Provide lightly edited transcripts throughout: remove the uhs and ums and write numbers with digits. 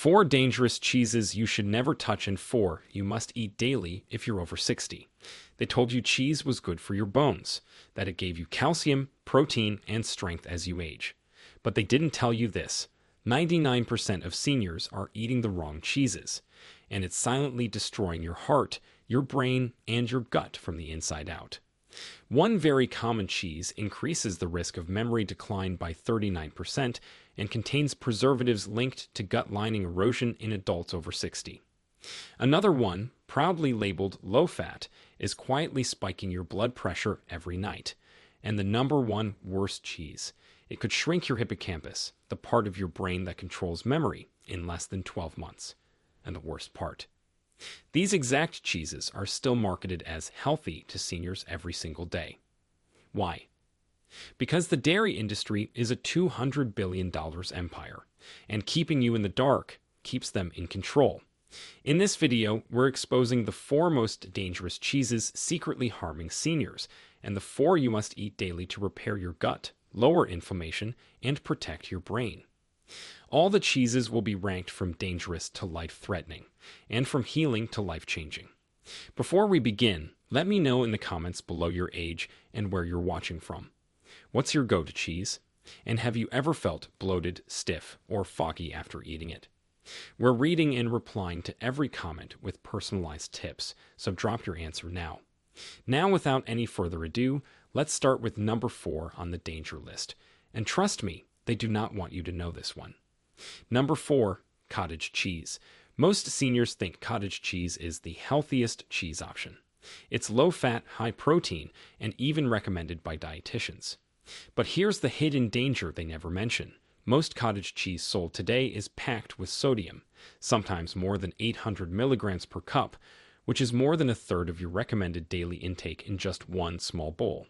4 dangerous cheeses you should never touch, and 4 you must eat daily if you're over 60. They told you cheese was good for your bones, that it gave you calcium, protein, and strength as you age. But they didn't tell you this. 99% of seniors are eating the wrong cheeses, and it's silently destroying your heart, your brain, and your gut from the inside out. One very common cheese increases the risk of memory decline by 39% and contains preservatives linked to gut lining erosion in adults over 60. Another one, proudly labeled low-fat, is quietly spiking your blood pressure every night. And the number one worst cheese. It could shrink your hippocampus, the part of your brain that controls memory, in less than 12 months. And the worst part. These exact cheeses are still marketed as healthy to seniors every single day. Why? Because the dairy industry is a $200 billion empire, and keeping you in the dark keeps them in control. In this video, we're exposing the 4 most dangerous cheeses secretly harming seniors, and the 4 you must eat daily to repair your gut, lower inflammation, and protect your brain. All the cheeses will be ranked from dangerous to life-threatening, and from healing to life-changing. Before we begin, let me know in the comments below your age and where you're watching from. What's your go-to cheese? And have you ever felt bloated, stiff, or foggy after eating it? We're reading and replying to every comment with personalized tips, so drop your answer now. Now, without any further ado, let's start with number 4 on the danger list. And trust me, they do not want you to know this one. Number 4, cottage cheese. Most seniors think cottage cheese is the healthiest cheese option. It's low-fat, high-protein, and even recommended by dietitians. But here's the hidden danger they never mention. Most cottage cheese sold today is packed with sodium, sometimes more than 800 milligrams per cup, which is more than a third of your recommended daily intake in just one small bowl.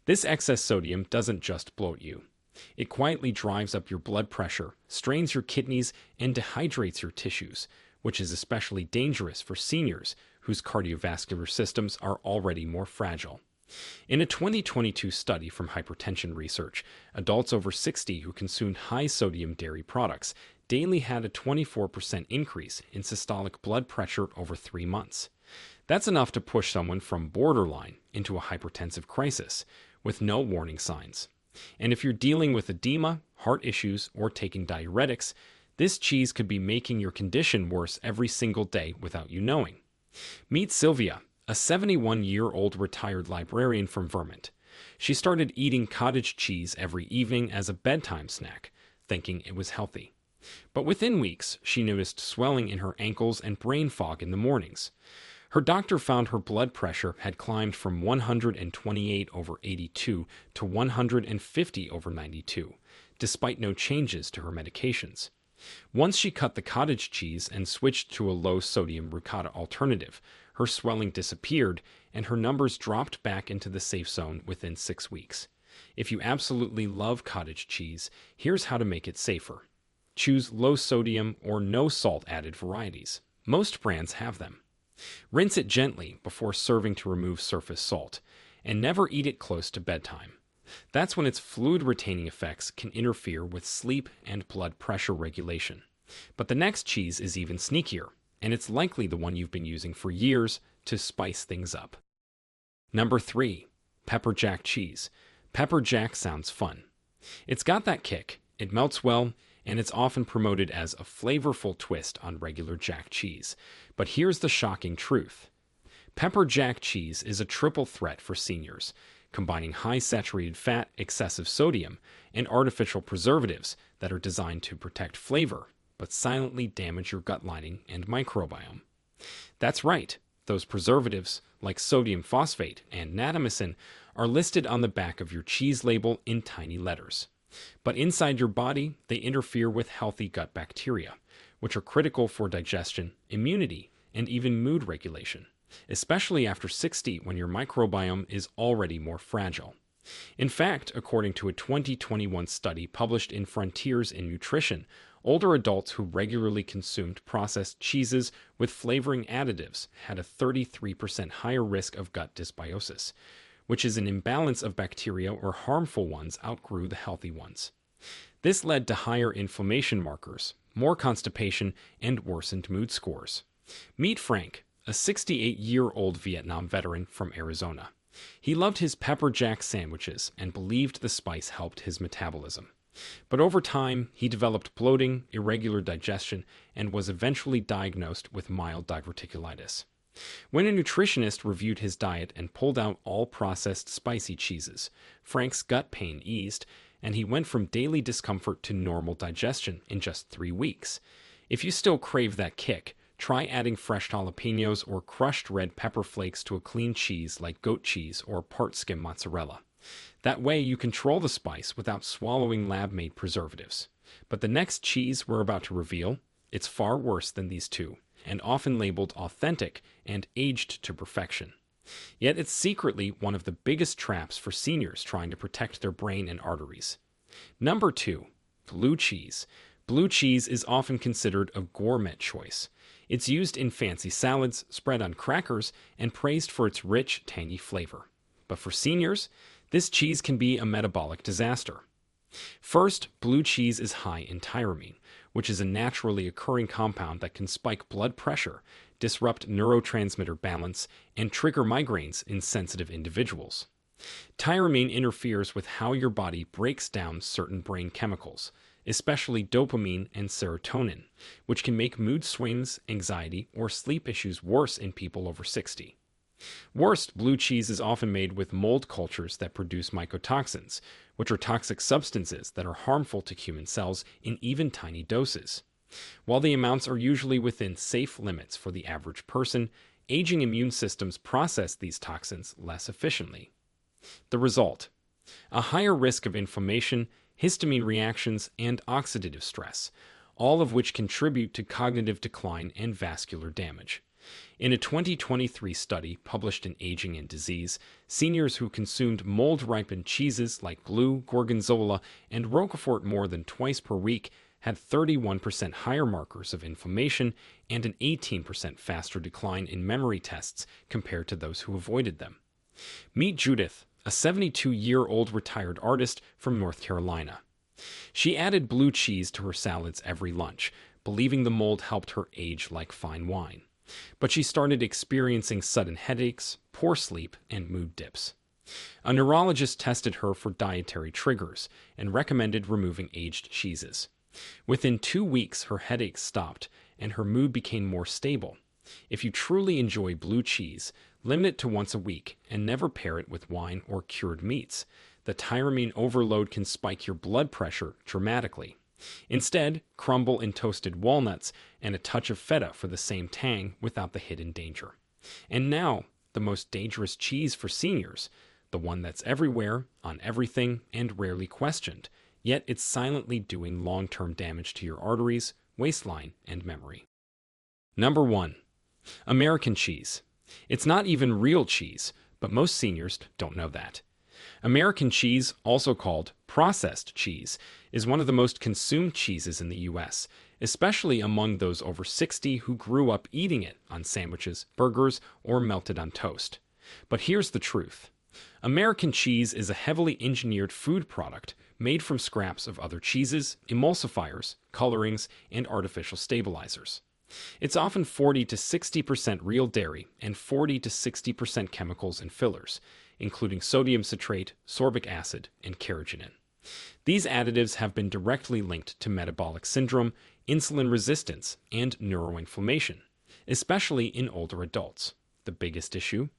This excess sodium doesn't just bloat you. It quietly drives up your blood pressure, strains your kidneys, and dehydrates your tissues, which is especially dangerous for seniors whose cardiovascular systems are already more fragile. In a 2022 study from Hypertension Research, adults over 60 who consumed high-sodium dairy products daily had a 24% increase in systolic blood pressure over 3 months. That's enough to push someone from borderline into a hypertensive crisis with no warning signs. And if you're dealing with edema, heart issues, or taking diuretics, this cheese could be making your condition worse every single day without you knowing. Meet Sylvia, a 71-year-old retired librarian from Vermont. She started eating cottage cheese every evening as a bedtime snack, thinking it was healthy. But within weeks, she noticed swelling in her ankles and brain fog in the mornings. Her doctor found her blood pressure had climbed from 128/82 to 150/92, despite no changes to her medications. Once she cut the cottage cheese and switched to a low-sodium ricotta alternative, her swelling disappeared and her numbers dropped back into the safe zone within 6 weeks. If you absolutely love cottage cheese, here's how to make it safer. Choose low-sodium or no-salt-added varieties. Most brands have them. Rinse it gently before serving to remove surface salt, and never eat it close to bedtime. That's when its fluid-retaining effects can interfere with sleep and blood pressure regulation. But the next cheese is even sneakier, and it's likely the one you've been using for years to spice things up. Number 3, pepper jack cheese. Pepper jack sounds fun. It's got that kick, it melts well, and it's often promoted as a flavorful twist on regular jack cheese. But here's the shocking truth. Pepper jack cheese is a triple threat for seniors, combining high saturated fat, excessive sodium, and artificial preservatives that are designed to protect flavor, but silently damage your gut lining and microbiome. That's right, those preservatives, like sodium phosphate and natamycin, are listed on the back of your cheese label in tiny letters. But inside your body, they interfere with healthy gut bacteria, which are critical for digestion, immunity, and even mood regulation, especially after 60 when your microbiome is already more fragile. In fact, according to a 2021 study published in Frontiers in Nutrition, older adults who regularly consumed processed cheeses with flavoring additives had a 33% higher risk of gut dysbiosis, which is an imbalance of bacteria or harmful ones outgrew the healthy ones. This led to higher inflammation markers, more constipation, and worsened mood scores. Meet Frank, a 68-year-old Vietnam veteran from Arizona. He loved his pepper jack sandwiches and believed the spice helped his metabolism. But over time, he developed bloating, irregular digestion, and was eventually diagnosed with mild diverticulitis. When a nutritionist reviewed his diet and pulled out all processed spicy cheeses, Frank's gut pain eased, and he went from daily discomfort to normal digestion in just 3 weeks. If you still crave that kick, try adding fresh jalapenos or crushed red pepper flakes to a clean cheese like goat cheese or part-skim mozzarella. That way you control the spice without swallowing lab-made preservatives. But the next cheese we're about to reveal, it's far worse than these two, and often labeled authentic and aged to perfection. Yet it's secretly one of the biggest traps for seniors trying to protect their brain and arteries. Number 2, blue cheese. Blue cheese is often considered a gourmet choice. It's used in fancy salads, spread on crackers, and praised for its rich, tangy flavor. But for seniors, this cheese can be a metabolic disaster. First, blue cheese is high in tyramine, which is a naturally occurring compound that can spike blood pressure, disrupt neurotransmitter balance, and trigger migraines in sensitive individuals. Tyramine interferes with how your body breaks down certain brain chemicals, especially dopamine and serotonin, which can make mood swings, anxiety, or sleep issues worse in people over 60. Worst, blue cheese is often made with mold cultures that produce mycotoxins, which are toxic substances that are harmful to human cells in even tiny doses. While the amounts are usually within safe limits for the average person, aging immune systems process these toxins less efficiently. The result: a higher risk of inflammation, histamine reactions, and oxidative stress, all of which contribute to cognitive decline and vascular damage. In a 2023 study published in Aging and Disease, seniors who consumed mold-ripened cheeses like Blue, Gorgonzola, and Roquefort more than twice per week had 31% higher markers of inflammation and an 18% faster decline in memory tests compared to those who avoided them. Meet Judith, a 72-year-old retired artist from North Carolina. She added blue cheese to her salads every lunch, believing the mold helped her age like fine wine. But she started experiencing sudden headaches, poor sleep, and mood dips. A neurologist tested her for dietary triggers and recommended removing aged cheeses. Within 2 weeks, her headaches stopped and her mood became more stable. If you truly enjoy blue cheese, limit it to once a week and never pair it with wine or cured meats. The tyramine overload can spike your blood pressure dramatically. Instead, crumble in toasted walnuts and a touch of feta for the same tang without the hidden danger. And now, the most dangerous cheese for seniors, the one that's everywhere, on everything, and rarely questioned, yet it's silently doing long-term damage to your arteries, waistline, and memory. Number 1. American cheese. It's not even real cheese, but most seniors don't know that. American cheese, also called processed cheese, is one of the most consumed cheeses in the U.S., especially among those over 60 who grew up eating it on sandwiches, burgers, or melted on toast. But here's the truth. American cheese is a heavily engineered food product made from scraps of other cheeses, emulsifiers, colorings, and artificial stabilizers. It's often 40 to 60% real dairy and 40 to 60% chemicals and fillers, including sodium citrate, sorbic acid, and carrageenan. These additives have been directly linked to metabolic syndrome, insulin resistance, and neuroinflammation, especially in older adults. The biggest issue?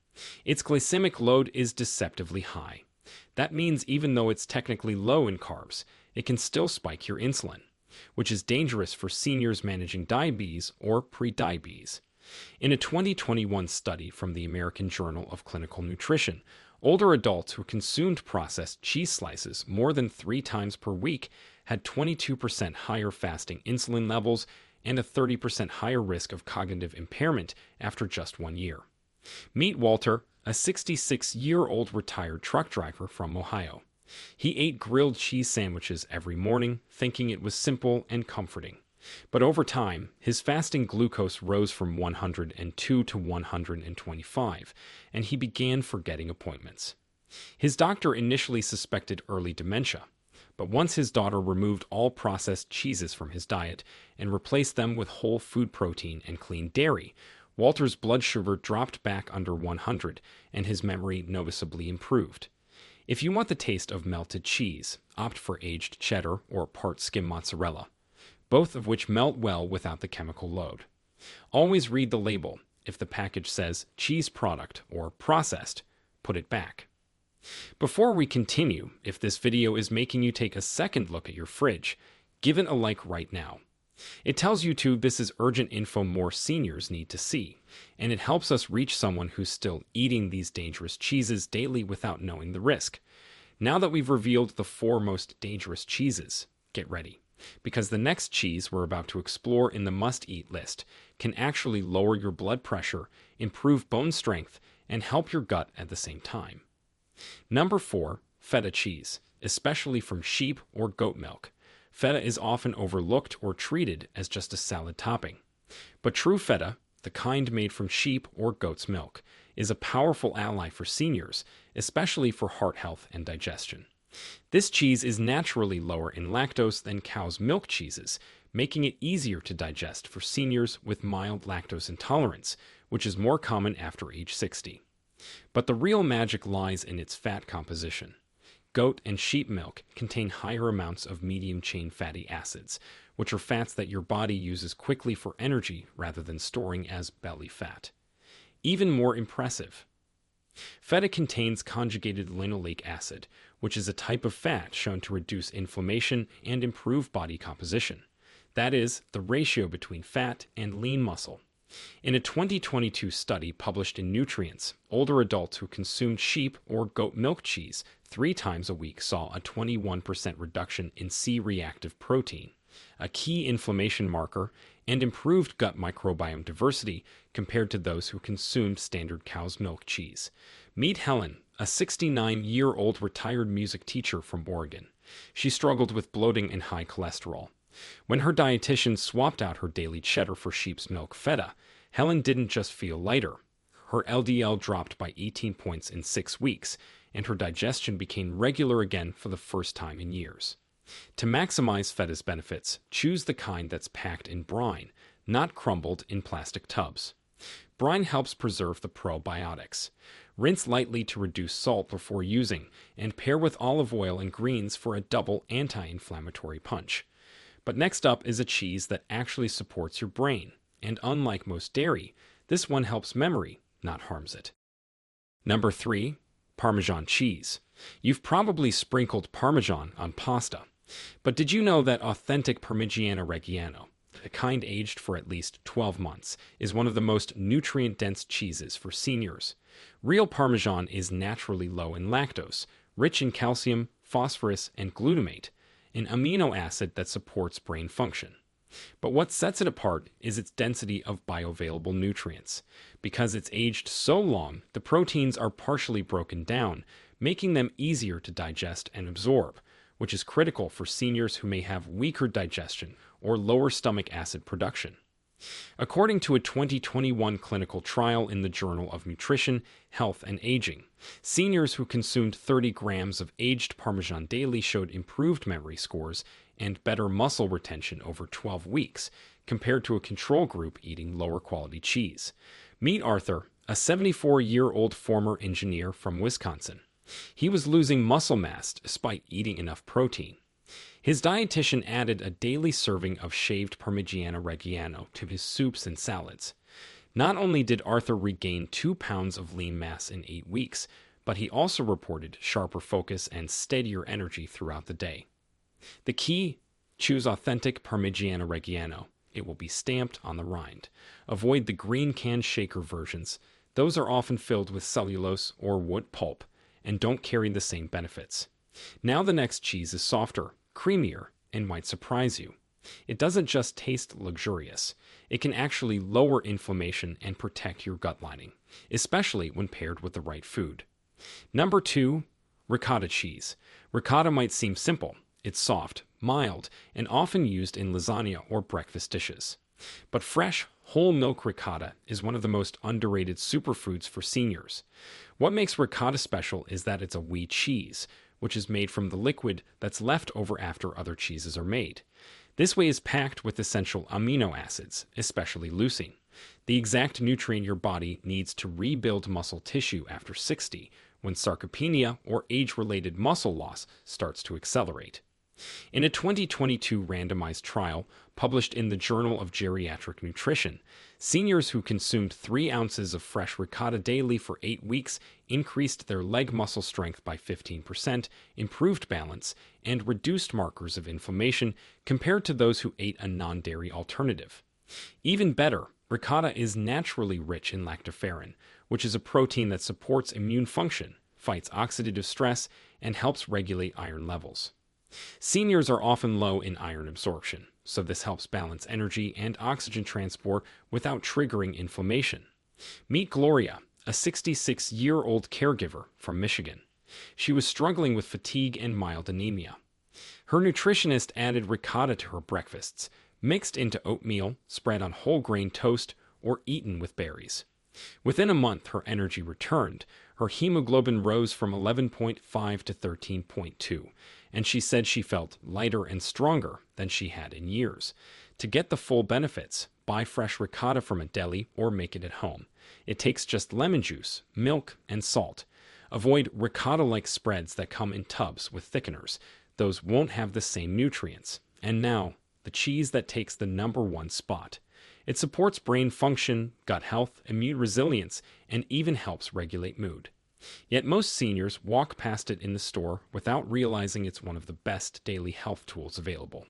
Its glycemic load is deceptively high. That means even though it's technically low in carbs, it can still spike your insulin, which is dangerous for seniors managing diabetes or prediabetes. In a 2021 study from the American Journal of Clinical Nutrition, older adults who consumed processed cheese slices more than 3 times per week had 22% higher fasting insulin levels and a 30% higher risk of cognitive impairment after just 1 year. Meet Walter, a 66-year-old retired truck driver from Ohio. He ate grilled cheese sandwiches every morning, thinking it was simple and comforting. But over time, his fasting glucose rose from 102 to 125, and he began forgetting appointments. His doctor initially suspected early dementia, But once his daughter removed all processed cheeses from his diet and replaced them with whole food protein and clean dairy, Walter's blood sugar dropped back under 100 and his memory noticeably improved. If you want the taste of melted cheese, opt for aged cheddar or part skim mozzarella, both of which melt well without the chemical load. Always read the label. If the package says cheese product or processed, put it back. Before we continue, if this video is making you take a second look at your fridge, give it a like right now. It tells YouTube this is urgent info more seniors need to see, and it helps us reach someone who's still eating these dangerous cheeses daily without knowing the risk. Now that we've revealed the 4 most dangerous cheeses, get ready, because the next cheese we're about to explore in the must-eat list can actually lower your blood pressure, improve bone strength, and help your gut at the same time. Number 4, feta cheese, especially from sheep or goat milk. Feta is often overlooked or treated as just a salad topping. But true feta, the kind made from sheep or goat's milk, is a powerful ally for seniors, especially for heart health and digestion. This cheese is naturally lower in lactose than cow's milk cheeses, making it easier to digest for seniors with mild lactose intolerance, which is more common after age 60. But the real magic lies in its fat composition. Goat and sheep milk contain higher amounts of medium-chain fatty acids, which are fats that your body uses quickly for energy rather than storing as belly fat. Even more impressive, feta contains conjugated linoleic acid, which is a type of fat shown to reduce inflammation and improve body composition. That is, the ratio between fat and lean muscle. In a 2022 study published in Nutrients, older adults who consumed sheep or goat milk cheese 3 times a week saw a 21% reduction in C-reactive protein, a key inflammation marker, and improved gut microbiome diversity compared to those who consumed standard cow's milk cheese. Meet Helen, a 69-year-old retired music teacher from Oregon. She struggled with bloating and high cholesterol. When her dietitian swapped out her daily cheddar for sheep's milk feta, Helen didn't just feel lighter. Her LDL dropped by 18 points in 6 weeks, and her digestion became regular again for the first time in years. To maximize feta's benefits, choose the kind that's packed in brine, not crumbled in plastic tubs. Brine helps preserve the probiotics. Rinse lightly to reduce salt before using, and pair with olive oil and greens for a double anti-inflammatory punch. But next up is a cheese that actually supports your brain, and unlike most dairy, this one helps memory, not harms it. Number 3, Parmesan cheese. You've probably sprinkled Parmesan on pasta, but did you know that authentic Parmigiano Reggiano, the kind aged for at least 12 months, is one of the most nutrient-dense cheeses for seniors? Real Parmesan is naturally low in lactose, rich in calcium, phosphorus, and glutamate, an amino acid that supports brain function. But what sets it apart is its density of bioavailable nutrients. Because it's aged so long, the proteins are partially broken down, making them easier to digest and absorb, which is critical for seniors who may have weaker digestion or lower stomach acid production. According to a 2021 clinical trial in the Journal of Nutrition, Health, and Aging, seniors who consumed 30 grams of aged Parmesan daily showed improved memory scores and better muscle retention over 12 weeks, compared to a control group eating lower quality cheese. Meet Arthur, a 74-year-old former engineer from Wisconsin. He was losing muscle mass despite eating enough protein. His dietitian added a daily serving of shaved Parmigiano Reggiano to his soups and salads. Not only did Arthur regain 2 pounds of lean mass in 8 weeks, but he also reported sharper focus and steadier energy throughout the day. The key: choose authentic Parmigiano Reggiano. It will be stamped on the rind. Avoid the green can shaker versions. Those are often filled with cellulose or wood pulp and don't carry the same benefits. Now the next cheese is softer, creamier, and might surprise you. It doesn't just taste luxurious. It can actually lower inflammation and protect your gut lining, especially when paired with the right food. Number 2, ricotta cheese. Ricotta might seem simple. It's soft, mild, and often used in lasagna or breakfast dishes. But fresh, whole milk ricotta is one of the most underrated superfoods for seniors. What makes ricotta special is that it's a wheat cheese, which is made from the liquid that's left over after other cheeses are made. This whey is packed with essential amino acids, especially leucine, the exact nutrient your body needs to rebuild muscle tissue after 60, when sarcopenia or age-related muscle loss starts to accelerate. In a 2022 randomized trial published in the Journal of Geriatric Nutrition, seniors who consumed 3 ounces of fresh ricotta daily for 8 weeks increased their leg muscle strength by 15%, improved balance, and reduced markers of inflammation compared to those who ate a non-dairy alternative. Even better, ricotta is naturally rich in lactoferrin, which is a protein that supports immune function, fights oxidative stress, and helps regulate iron levels. Seniors are often low in iron absorption, so this helps balance energy and oxygen transport without triggering inflammation. Meet Gloria, a 66-year-old caregiver from Michigan. She was struggling with fatigue and mild anemia. Her nutritionist added ricotta to her breakfasts, mixed into oatmeal, spread on whole grain toast, or eaten with berries. Within a month, her energy returned. Her hemoglobin rose from 11.5 to 13.2, and she said she felt lighter and stronger than she had in years. To get the full benefits, buy fresh ricotta from a deli or make it at home. It takes just lemon juice, milk, and salt. Avoid ricotta-like spreads that come in tubs with thickeners. Those won't have the same nutrients. And now, the cheese that takes the #1 spot. It supports brain function, gut health, immune resilience, and even helps regulate mood. Yet most seniors walk past it in the store without realizing it's one of the best daily health tools available.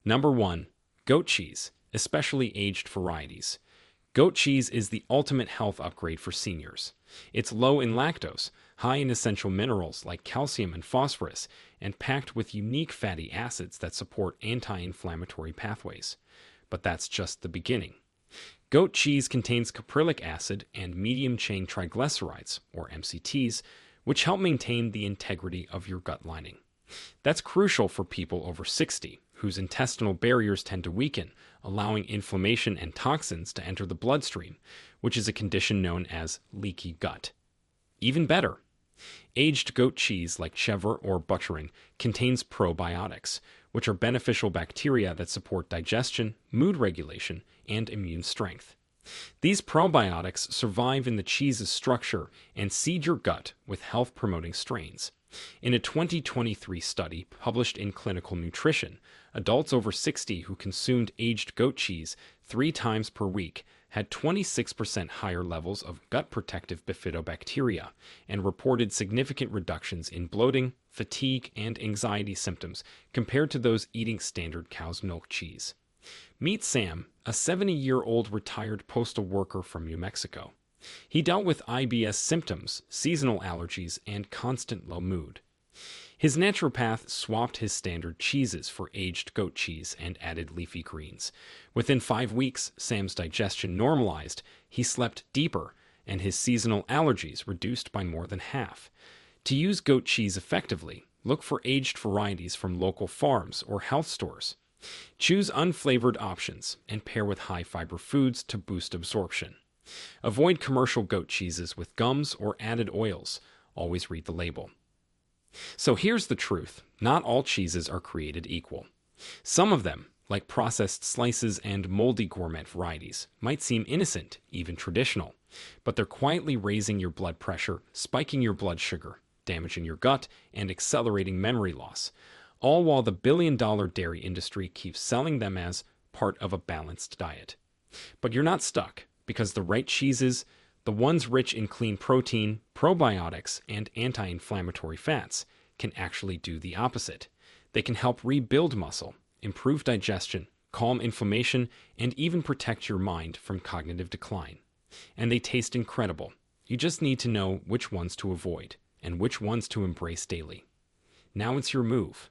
Number 1. Goat cheese, especially aged varieties. Goat cheese is the ultimate health upgrade for seniors. It's low in lactose, high in essential minerals like calcium and phosphorus, and packed with unique fatty acids that support anti-inflammatory pathways. But that's just the beginning. Goat cheese contains caprylic acid and medium-chain triglycerides, or MCTs, which help maintain the integrity of your gut lining. That's crucial for people over 60, whose intestinal barriers tend to weaken, allowing inflammation and toxins to enter the bloodstream, which is a condition known as leaky gut. Even better, aged goat cheese like cheddar or butchering contains probiotics, which are beneficial bacteria that support digestion, mood regulation, and immune strength. These probiotics survive in the cheese's structure and seed your gut with health-promoting strains. In a 2023 study published in Clinical Nutrition, adults over 60 who consumed aged goat cheese 3 times per week had 26% higher levels of gut-protective bifidobacteria and reported significant reductions in bloating, fatigue, and anxiety symptoms compared to those eating standard cow's milk cheese. Meet Sam, a 70-year-old retired postal worker from New Mexico. He dealt with IBS symptoms, seasonal allergies, and constant low mood. His naturopath swapped his standard cheeses for aged goat cheese and added leafy greens. Within 5 weeks, Sam's digestion normalized, he slept deeper, and his seasonal allergies reduced by more than half. To use goat cheese effectively, look for aged varieties from local farms or health stores. Choose unflavored options and pair with high-fiber foods to boost absorption. Avoid commercial goat cheeses with gums or added oils. Always read the label. So here's the truth. Not all cheeses are created equal. Some of them, like processed slices and moldy gourmet varieties, might seem innocent, even traditional, but they're quietly raising your blood pressure, spiking your blood sugar, damaging your gut, and accelerating memory loss, all while the billion-dollar dairy industry keeps selling them as part of a balanced diet. But you're not stuck, because the right cheeses, the ones rich in clean protein, probiotics, and anti-inflammatory fats, can actually do the opposite. They can help rebuild muscle, improve digestion, calm inflammation, and even protect your mind from cognitive decline. And they taste incredible. You just need to know which ones to avoid and which ones to embrace daily. Now it's your move.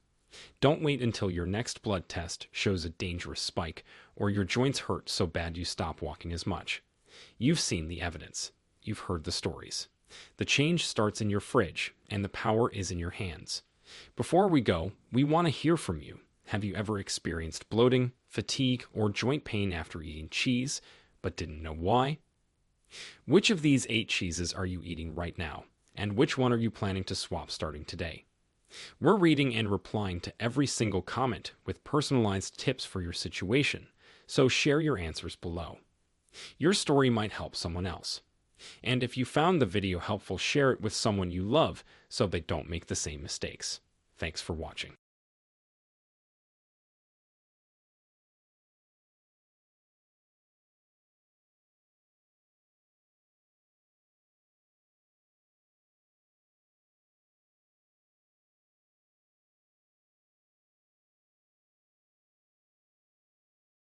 Don't wait until your next blood test shows a dangerous spike or your joints hurt so bad you stop walking as much. You've seen the evidence. You've heard the stories. The change starts in your fridge, and the power is in your hands. Before we go, we want to hear from you. Have you ever experienced bloating, fatigue, or joint pain after eating cheese, but didn't know why? Which of these 8 cheeses are you eating right now, and which one are you planning to swap starting today? We're reading and replying to every single comment with personalized tips for your situation, so share your answers below. Your story might help someone else. And if you found the video helpful, share it with someone you love so they don't make the same mistakes. Thanks for watching.